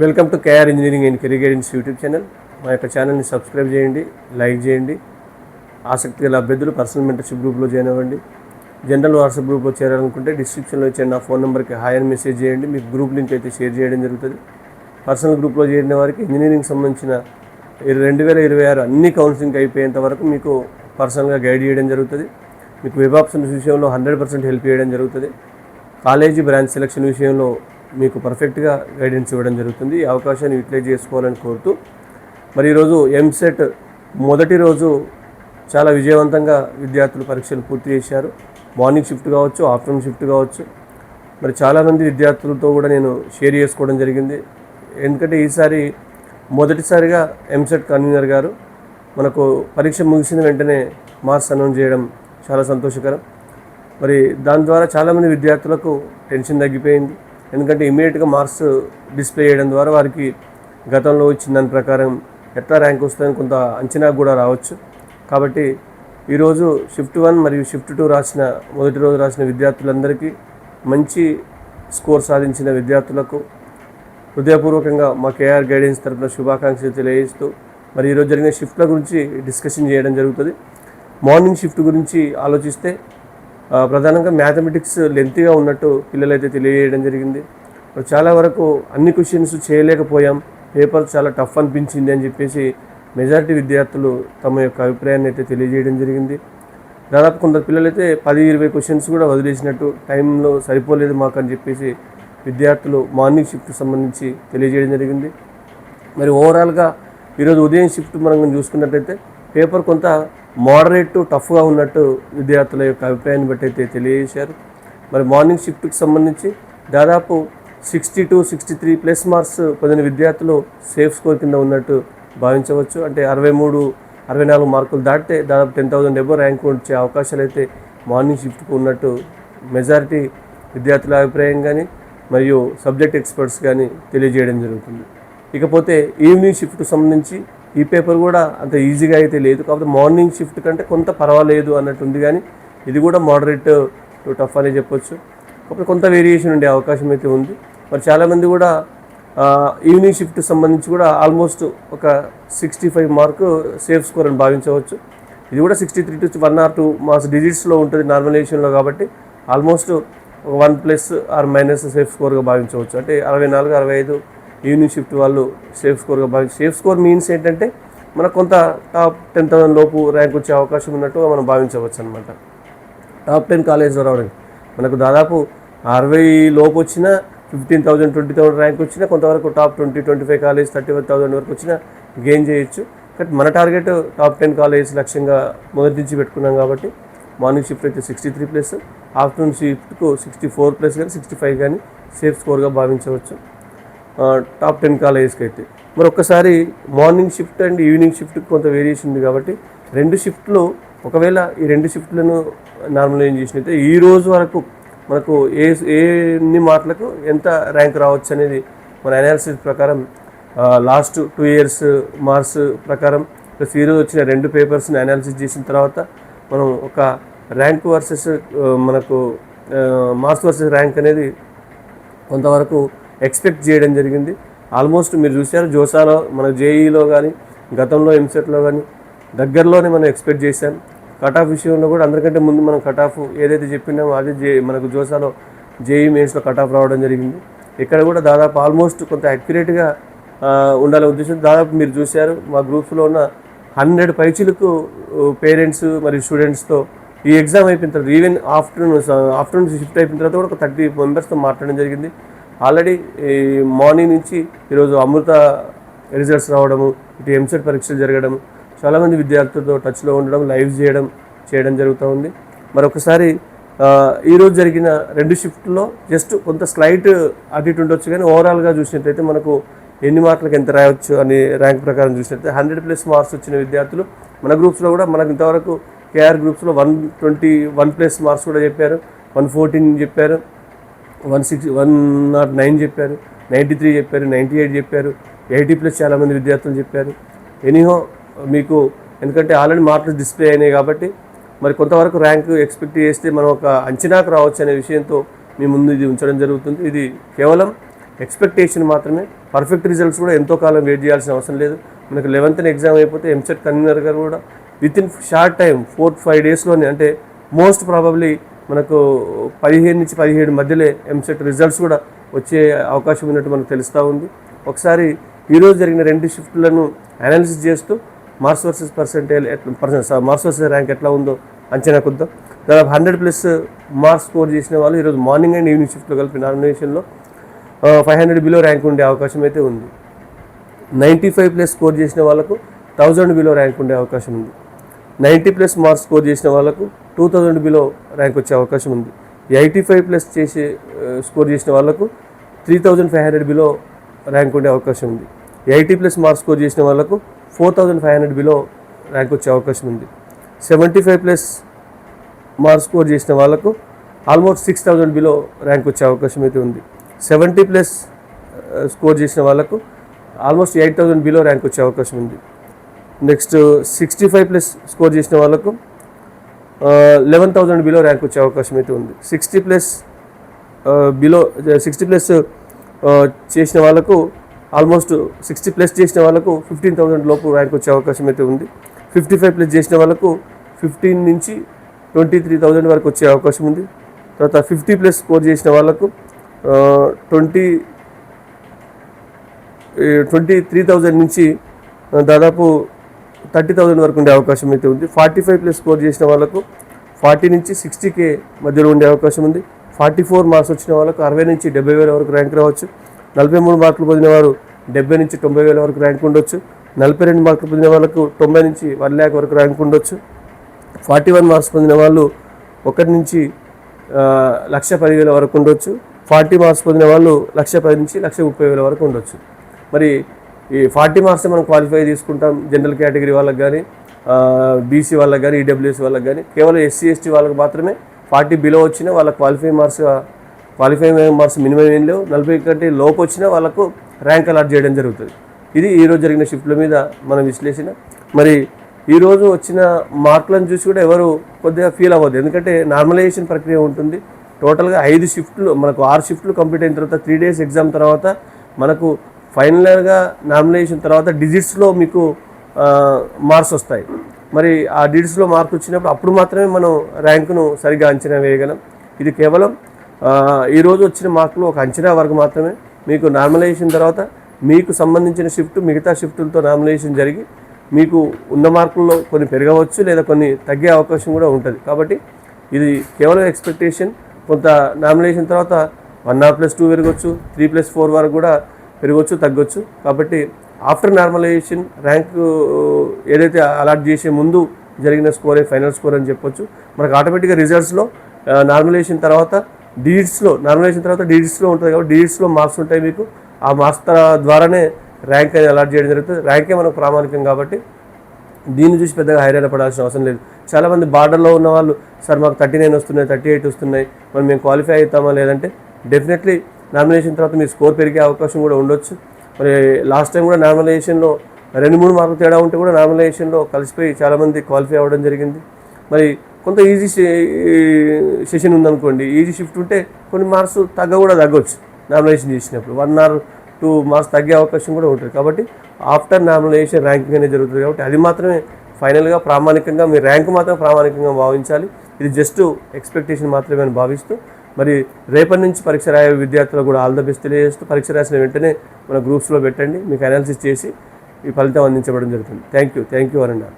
Welcome to KR engineering and career guidance YouTube channel. మా యొక్క ఛానల్ని సబ్స్క్రైబ్ చేయండి, లైక్ చేయండి. ఆసక్తి గల అభ్యర్థులు పర్సనల్ మెంటర్షిప్ గ్రూప్లో జాయిన్ అవ్వండి. జనరల్ వాట్సాప్ గ్రూప్లో చేరాలనుకుంటే డిస్క్రిప్షన్లో ఇచ్చే నా ఫోన్ నెంబర్కి హాయ్ అని మెసేజ్ చేయండి. మీకు గ్రూప్ లింక్ అయితే షేర్ చేయడం జరుగుతుంది. పర్సనల్ గ్రూప్లో చేరిన వారికి ఇంజనీరింగ్ సంబంధించిన 2026 అన్ని కౌన్సిలింగ్ అయిపోయేంత వరకు మీకు పర్సనల్గా గైడ్ చేయడం జరుగుతుంది. మీకు వెబ్ ఆప్షన్స్ విషయంలో 100% హెల్ప్ చేయడం జరుగుతుంది. కాలేజీ బ్రాంచ్ సెలక్షన్ విషయంలో మీకు పర్ఫెక్ట్గా గైడెన్స్ ఇవ్వడం జరుగుతుంది. ఈ అవకాశాన్ని యూటిలైజ్ చేసుకోవాలని కోరుతూ మరి ఈరోజు ఎంసెట్ మొదటి రోజు చాలా విజయవంతంగా విద్యార్థులు పరీక్షలు పూర్తి చేశారు. మార్నింగ్ షిఫ్ట్ కావచ్చు, ఆఫ్టర్నూన్ షిఫ్ట్ కావచ్చు. మరి చాలామంది విద్యార్థులతో కూడా నేను షేర్ చేసుకోవడం జరిగింది. ఎందుకంటే ఈసారి మొదటిసారిగా ఎంసెట్ కన్వీనర్ గారు మనకు పరీక్ష ముగిసిన వెంటనే మార్క్స్ అనౌన్స్ చేయడం చాలా సంతోషకరం. మరి దాని ద్వారా చాలామంది విద్యార్థులకు టెన్షన్ తగ్గిపోయింది. ఎందుకంటే ఇమీడియట్గా మార్క్స్ డిస్ప్లే చేయడం ద్వారా వారికి గతంలో ఇచ్చిన దాని ప్రకారం ఎట్లా ర్యాంక్ వస్తుందని కొంత అంచనా కూడా రావచ్చు. కాబట్టి ఈరోజు షిఫ్ట్ 1 మరియు షిఫ్ట్ 2 రాసిన మొదటి రోజు రాసిన విద్యార్థులందరికీ మంచి స్కోర్ సాధించిన విద్యార్థులకు హృదయపూర్వకంగా మా కేఆర్ గైడెన్స్ తరఫున శుభాకాంక్షలు తెలియజేస్తూ మరి ఈరోజు జరిగిన షిఫ్ట్ల గురించి డిస్కషన్ చేయడం జరుగుతుంది. మార్నింగ్ షిఫ్ట్ గురించి ఆలోచిస్తే ప్రధానంగా మ్యాథమెటిక్స్ లెంతీగా ఉన్నట్టు పిల్లలైతే తెలియజేయడం జరిగింది. చాలా వరకు అన్ని క్వశ్చన్స్ చేయలేకపోయాం, పేపర్ చాలా టఫ్ అనిపించింది అని చెప్పేసి మెజారిటీ విద్యార్థులు తమ యొక్క అభిప్రాయాన్ని అయితే తెలియజేయడం జరిగింది. దాదాపు కొందరు పిల్లలైతే 10-20 క్వశ్చన్స్ కూడా వదిలేసినట్టు, టైంలో సరిపోలేదు మాకు అని చెప్పేసి విద్యార్థులు మార్నింగ్ షిఫ్ట్ సంబంధించి తెలియజేయడం జరిగింది. మరి ఓవరాల్గా ఈరోజు ఉదయం షిఫ్ట్ మనం చూసుకున్నట్లయితే పేపర్ కొంత మోడరేట్ టు టఫ్గా ఉన్నట్టు విద్యార్థుల యొక్క అభిప్రాయాన్ని బట్టి అయితే తెలియజేశారు. మరి మార్నింగ్ షిఫ్ట్కి సంబంధించి దాదాపు 60-63 ప్లస్ మార్క్స్ పొందిన విద్యార్థులు సేఫ్ స్కోర్ కింద ఉన్నట్టు భావించవచ్చు. అంటే 63-64 మార్కులు దాటితే దాదాపు 10,000 ఎబో ర్యాంక్ వచ్చే అవకాశాలు అయితే మార్నింగ్ షిఫ్ట్కు ఉన్నట్టు మెజారిటీ విద్యార్థుల అభిప్రాయం కానీ మరియు సబ్జెక్ట్ ఎక్స్పర్ట్స్ కానీ తెలియజేయడం జరుగుతుంది. ఇకపోతే ఈవినింగ్ షిఫ్ట్కు సంబంధించి ఈ పేపర్ కూడా అంత ఈజీగా అయితే లేదు, కాకపోతే మార్నింగ్ షిఫ్ట్ కంటే కొంత పర్వాలేదు అన్నట్టు ఉంది. కానీ ఇది కూడా మోడరేట్ టు టఫ్ అని చెప్పొచ్చు. కాకపోతే కొంత వేరియేషన్ ఉండే అవకాశం అయితే ఉంది. మరి చాలామంది కూడా ఈవినింగ్ షిఫ్ట్ సంబంధించి కూడా ఆల్మోస్ట్ ఒక 65 మార్కు సేఫ్ స్కోర్ అని భావించవచ్చు. ఇది కూడా 63 to 1 or 2 మార్క్స్ డిజిట్స్లో ఉంటుంది నార్మలైజేషన్లో, కాబట్టి ఆల్మోస్ట్ 1± సేఫ్ స్కోర్గా భావించవచ్చు. అంటే 64-65 ఈవినింగ్ షిఫ్ట్ వాళ్ళు సేఫ్ స్కోర్గా సేఫ్ స్కోర్ మీన్స్ ఏంటంటే మనకు కొంత టాప్ 10,000 లోపు ర్యాంక్ వచ్చే అవకాశం ఉన్నట్టుగా మనం భావించవచ్చు అనమాట. టాప్ 10 కాలేజ్లో రావడానికి మనకు దాదాపు 60 లోపు వచ్చినా 15,000-20,000 ర్యాంక్ వచ్చినా కొంతవరకు టాప్ 20-25 కాలేజ్ 35,000 వరకు వచ్చినా గెయిన్ చేయొచ్చు. బట్ మన టార్గెట్ టాప్ 10 కాలేజ్ లక్ష్యంగా మొదటి నుంచి పెట్టుకున్నాం. కాబట్టి మార్నింగ్ షిఫ్ట్ అయితే 63+, ఆఫ్టర్నూన్ షిఫ్ట్కు 64+ కానీ 65 కానీ సేఫ్ స్కోర్గా భావించవచ్చు టాప్ 10 కాలేజెస్కి అయితే. మరి ఒక్కసారి మార్నింగ్ షిఫ్ట్ అండ్ ఈవినింగ్ షిఫ్ట్కి కొంత వేరియేషన్ ఉంది. కాబట్టి 2 షిఫ్ట్లు ఒకవేళ ఈ 2 షిఫ్ట్లను నార్మలైజ్ చేసినట్టే ఈ రోజు వరకు మనకు ఎన్ని మార్కులకు ఎంత ర్యాంక్ రావచ్చు అనేది మన అనాలిసిస్ ప్రకారం లాస్ట్ 2 years మార్క్స్ ప్రకారం ప్లస్ ఈరోజు వచ్చిన 2 పేపర్స్ని అనాలిసిస్ చేసిన తర్వాత మనం ఒక ర్యాంక్ వర్సెస్ మనకు మార్క్స్ వర్సెస్ ర్యాంక్ అనేది కొంతవరకు ఎక్స్పెక్ట్ చేయడం జరిగింది. ఆల్మోస్ట్ మీరు చూసారు జోసాలో మన జేఈలో కానీ గతంలో ఎంసెట్లో కానీ దగ్గరలోనే మనం ఎక్స్పెక్ట్ చేశాం. కట్ ఆఫ్ విషయంలో కూడా అందరికంటే ముందు మనం కట్ ఆఫ్ ఏదైతే చెప్పినామో అదే మనకు జోసాలో జేఈ మెయిన్స్లో కట్ ఆఫ్ రావడం జరిగింది. ఇక్కడ కూడా దాదాపు ఆల్మోస్ట్ కొంత యాక్యురేట్గా ఉండాలనే ఉద్దేశం. దాదాపు మీరు చూశారు మా గ్రూప్స్లో ఉన్న 100 పైచీలకు పేరెంట్స్ మరియు స్టూడెంట్స్తో ఈ ఎగ్జామ్ అయిపోయిన తర్వాత ఈవెన్ ఆఫ్టర్నూన్ షిఫ్ట్ అయిపోయిన తర్వాత కూడా ఒక 30 మెంబర్స్తో మాట్లాడడం జరిగింది. ఆల్రెడీ ఈ మార్నింగ్ నుంచి ఈరోజు అమృత రిజల్ట్స్ రావడము, ఇటు ఎంసెట్ పరీక్షలు జరగడం, చాలామంది విద్యార్థులతో టచ్లో ఉండడం, లైవ్ చేయడం జరుగుతూ ఉంది. మరొకసారి ఈరోజు జరిగిన 2 షిఫ్ట్లో జస్ట్ కొంత స్లైట్ అటు ఇటు ఉండొచ్చు, కానీ ఓవరాల్గా చూసినట్లయితే మనకు ఎన్ని మార్కులకు ఎంత రాయవచ్చు అని ర్యాంక్ ప్రకారం చూసినట్లయితే 100+ మార్క్స్ వచ్చిన విద్యార్థులు మన గ్రూప్స్లో కూడా మనకు ఇంతవరకు కేఆర్ గ్రూప్స్లో 121+ మార్క్స్ కూడా చెప్పారు, 114 చెప్పారు, 109 చెప్పారు, 93 చెప్పారు, 98 చెప్పారు, 80+ చాలామంది విద్యార్థులు చెప్పారు. ఎనీహో మీకు ఎందుకంటే ఆల్రెడీ మార్కులు డిస్ప్లే అయినాయి కాబట్టి మరి కొంతవరకు ర్యాంక్ ఎక్స్పెక్ట్ చేస్తే మనం ఒక అంచనాకు రావచ్చు అనే విషయంతో మీ ముందు ఇది ఉంచడం జరుగుతుంది. ఇది కేవలం ఎక్స్పెక్టేషన్ మాత్రమే. పర్ఫెక్ట్ రిజల్ట్స్ కూడా ఎంతో కాలం వెయిట్ చేయాల్సిన అవసరం లేదు. మనకు 11th ఎగ్జామ్ అయిపోతే ఎంసెట్ కన్వీనర్ గారు కూడా వితిన్ షార్ట్ టైం 4-5 డేస్లోనే, అంటే మోస్ట్ ప్రాబబ్లీ మనకు 15 నుంచి 17 మధ్యలో ఎంసెట్ రిజల్ట్స్ కూడా వచ్చే అవకాశం ఉన్నట్టు మనకు తెలుస్తూ ఉంది. ఒకసారి ఈరోజు జరిగిన 2 షిఫ్ట్లను అనాలిసిస్ చేస్తూ marks versus percentage marks versus rank ఎట్లా ఉందో అంచనా కొద్దాం. దాదాపు 100+ మార్క్స్ స్కోర్ చేసిన వాళ్ళు ఈరోజు మార్నింగ్ అండ్ ఈవినింగ్ షిఫ్ట్లో కలిపి నామినేషన్లో 500 బిలో ర్యాంక్ ఉండే అవకాశం అయితే ఉంది. 95+ స్కోర్ చేసిన వాళ్ళకు 1000 బిలో ర్యాంక్ ఉండే అవకాశం ఉంది. 90+ మార్క్స్ స్కోర్ చేసిన వాళ్ళకు 2000 బిలో ర్యాంక్ వచ్చే అవకాశం ఉంది. 85+ స్కోర్ చేసిన వాళ్ళకు 3500 బిలో ర్యాంక్ ఉండే అవకాశం ఉంది. 80+ మార్క్స్ స్కోర్ చేసిన వాళ్ళకు 4500 బిలో ర్యాంక్ వచ్చే అవకాశం ఉంది. 75+ మార్క్స్ స్కోర్ చేసిన వాళ్ళకు ఆల్మోస్ట్ 6000 బిలో ర్యాంక్ వచ్చే అవకాశం అయితే ఉంది. 70+ స్కోర్ చేసిన వాళ్ళకు ఆల్మోస్ట్ 8000 బిలో ర్యాంక్ వచ్చే అవకాశం ఉంది. నెక్స్ట్ 65+ స్కోర్ చేసిన వాళ్ళకు 11,000 బిలో ర్యాంక్ వచ్చే అవకాశం అయితే ఉంది. 60+ చేసిన వాళ్ళకు ఆల్మోస్ట్ 60+ చేసిన వాళ్ళకు 15,000 లోపు ర్యాంక్ వచ్చే అవకాశం అయితే ఉంది. 55+ చేసిన వాళ్ళకు 15 నుంచి 23,000 వరకు వచ్చే అవకాశం ఉంది. తర్వాత 50+ స్కోర్ చేసిన వాళ్ళకు 23,000 నుంచి దాదాపు 30,000 వరకు ఉండే అవకాశం అయితే ఉంది. 45+ స్కోర్ చేసిన వాళ్ళకు 40 నుంచి 60K మధ్యలో ఉండే అవకాశం ఉంది. 44 మార్క్స్ వచ్చిన వాళ్ళకు 60 నుంచి 70,000 వరకు ర్యాంక్ రావచ్చు. 43 మార్కులు పొందిన వారు 70 నుంచి 90,000 వరకు ర్యాంక్ ఉండొచ్చు. 42 మార్కులు పొందిన వాళ్ళకు 90 నుంచి 1 lakh వరకు ర్యాంక్ ఉండొచ్చు. 41 మార్క్స్ పొందిన వాళ్ళు 1 నుంచి 1,10,000 వరకు ఉండొచ్చు. 40 మార్క్స్ పొందిన వాళ్ళు 1,10,000 నుంచి 1,30,000 వరకు ఉండొచ్చు. మరి ఈ 40 మార్క్స్ మనం క్వాలిఫై తీసుకుంటాం జనరల్ కేటగిరీ వాళ్ళకి కానీ, బీసీ వాళ్ళకి కానీ, ఈడబ్ల్యూఎస్ వాళ్ళకి కానీ. కేవలం ఎస్సీ ఎస్టీ వాళ్ళకి మాత్రమే 40 బిలో వచ్చినా వాళ్ళ క్వాలిఫై మార్క్స్ మినిమం ఏం లేవు. 40 కంటే లోపు వచ్చినా వాళ్ళకు ర్యాంక్ అలాట్ చేయడం జరుగుతుంది. ఇది ఈరోజు జరిగిన షిఫ్ట్ల మీద మన విశ్లేషణ. మరి ఈరోజు వచ్చిన మార్కులను చూసి కూడా ఎవరు కొద్దిగా ఫీల్ అవ్వద్దు, ఎందుకంటే నార్మలైజేషన్ ప్రక్రియ ఉంటుంది. టోటల్గా 5 షిఫ్ట్లు, మనకు 6 షిఫ్ట్లు కంప్లీట్ అయిన తర్వాత 3 days ఎగ్జామ్ తర్వాత మనకు ఫైనల్గా నామినేషన్ తర్వాత డిజిట్స్లో మీకు మార్క్స్ వస్తాయి. మరి ఆ డిజిట్స్లో మార్క్స్ వచ్చినప్పుడు అప్పుడు మాత్రమే మనం ర్యాంకును సరిగ్గా అంచనా వేయగలం. ఇది కేవలం ఈరోజు వచ్చిన మార్కులు ఒక అంచనా వరకు మాత్రమే. మీకు నార్మలైజేషన్ తర్వాత మీకు సంబంధించిన షిఫ్ట్ మిగతా షిఫ్టులతో నామినేషన్ జరిగి మీకు ఉన్న మార్కుల్లో కొన్ని పెరగవచ్చు లేదా కొన్ని తగ్గే అవకాశం కూడా ఉంటుంది. కాబట్టి ఇది కేవలం ఎక్స్పెక్టేషన్. కొంత నామినేషన్ తర్వాత 1+2 పెరగవచ్చు, 3+4 వరకు కూడా పెరగవచ్చు, తగ్గొచ్చు. కాబట్టి ఆఫ్టర్ నార్మలైజేషన్ ర్యాంకు ఏదైతే అలాట్ చేసే ముందు జరిగిన స్కోరే ఫైనల్ స్కోర్ అని చెప్పొచ్చు. మనకు ఆటోమేటిక్గా రిజల్ట్స్లో నార్మలైజేషన్ తర్వాత డిజిట్స్లో ఉంటుంది కాబట్టి డిజిట్స్లో మార్క్స్ ఉంటాయి మీకు. ఆ మార్క్స్ ద్వారానే ర్యాంక్ అనేది అలాట్ చేయడం జరుగుతుంది. ర్యాంకే మనకు ప్రామాణికం కాబట్టి దీన్ని చూసి పెద్దగా హైరాణ పడాల్సిన అవసరం లేదు. చాలామంది బార్డర్లో ఉన్న వాళ్ళు, సార్ మాకు 39 వస్తున్నాయి, 38 వస్తున్నాయి, మరి మేము క్వాలిఫై అవుతామా లేదంటే డెఫినెట్లీ నామినేషన్ తర్వాత మీ స్కోర్ పెరిగే అవకాశం కూడా ఉండొచ్చు. మరి లాస్ట్ టైం కూడా నామినేషన్లో 2-3 మార్కులు తేడా ఉంటే కూడా నామినేషన్లో కలిసిపోయి చాలామంది క్వాలిఫై అవ్వడం జరిగింది. మరి కొంత ఈజీ సెషన్ ఉందనుకోండి, ఈజీ షిఫ్ట్ ఉంటే కొన్ని మార్క్స్ తగ్గవచ్చు. నామినేషన్ చేసినప్పుడు 1 or 2 మార్క్స్ తగ్గే అవకాశం కూడా ఉంటుంది. కాబట్టి ఆఫ్టర్ నామినేషన్ ర్యాంకింగ్ అనేది జరుగుతుంది. కాబట్టి అది మాత్రమే ఫైనల్గా ప్రామాణికంగా, మీ ర్యాంకు మాత్రం ప్రామాణికంగా భావించాలి. ఇది జస్ట్ ఎక్స్పెక్టేషన్ మాత్రమే అని భావిస్తూ, మరి రేపటి నుంచి పరీక్ష రాయే విద్యార్థులకు కూడా ఆల్ ద బెస్ట్ తెలియజేస్తూ, పరీక్ష రాసిన వెంటనే మన గ్రూప్స్లో పెట్టండి, మీకు అనాలిసిస్ చేసి ఈ ఫలితం అందించబడడం జరుగుతుంది. థ్యాంక్ యూ అనండి.